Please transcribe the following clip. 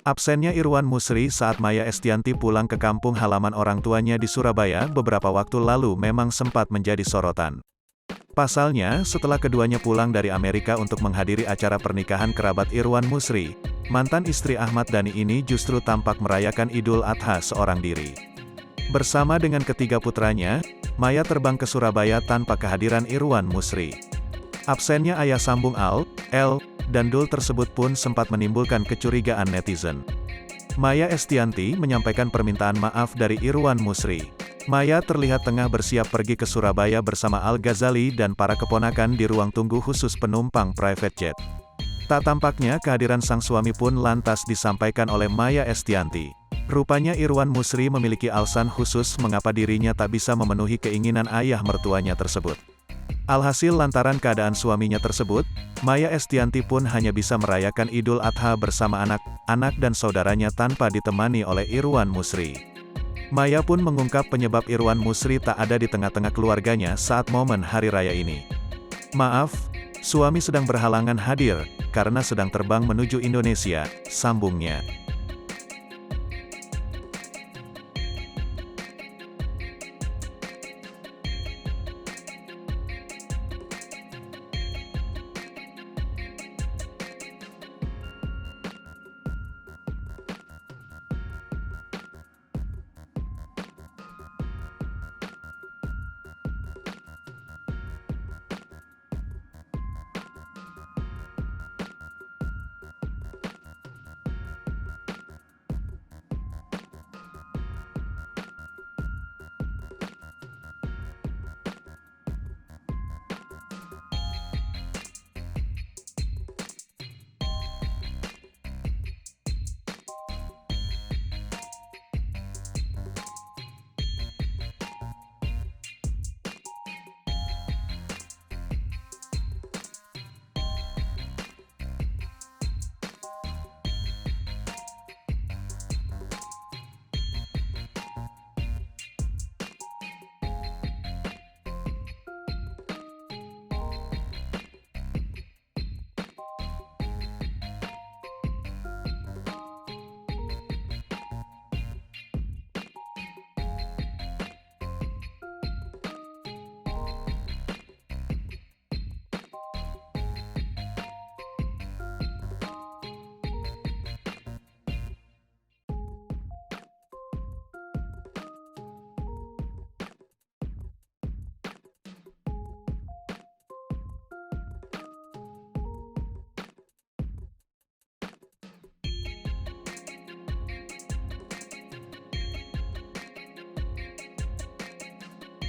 Absennya Irwan Musri saat Maya Estianty pulang ke kampung halaman orang tuanya di Surabaya beberapa waktu lalu memang sempat menjadi sorotan. Pasalnya, setelah keduanya pulang dari Amerika untuk menghadiri acara pernikahan kerabat Irwan Musri, mantan istri Ahmad Dhani ini justru tampak merayakan Idul Adha seorang diri. Bersama dengan ketiga putranya, Maya terbang ke Surabaya tanpa kehadiran Irwan Musri. Absennya ayah sambung Al, El, dan Dul tersebut pun sempat menimbulkan kecurigaan netizen. Maya Estianty menyampaikan permintaan maaf dari Irwan Musri. Maya terlihat tengah bersiap pergi ke Surabaya bersama Al Ghazali dan para keponakan di ruang tunggu khusus penumpang private jet. Tak tampaknya kehadiran sang suami pun lantas disampaikan oleh Maya Estianty. Rupanya Irwan Musri memiliki alasan khusus mengapa dirinya tak bisa memenuhi keinginan ayah mertuanya tersebut. Alhasil lantaran keadaan suaminya tersebut, Maya Estianty pun hanya bisa merayakan Idul Adha bersama anak-anak dan saudaranya tanpa ditemani oleh Irwan Musri. Maya pun mengungkap penyebab Irwan Musri tak ada di tengah-tengah keluarganya saat momen hari raya ini. "Maaf, suami sedang berhalangan hadir, karena sedang terbang menuju Indonesia," sambungnya.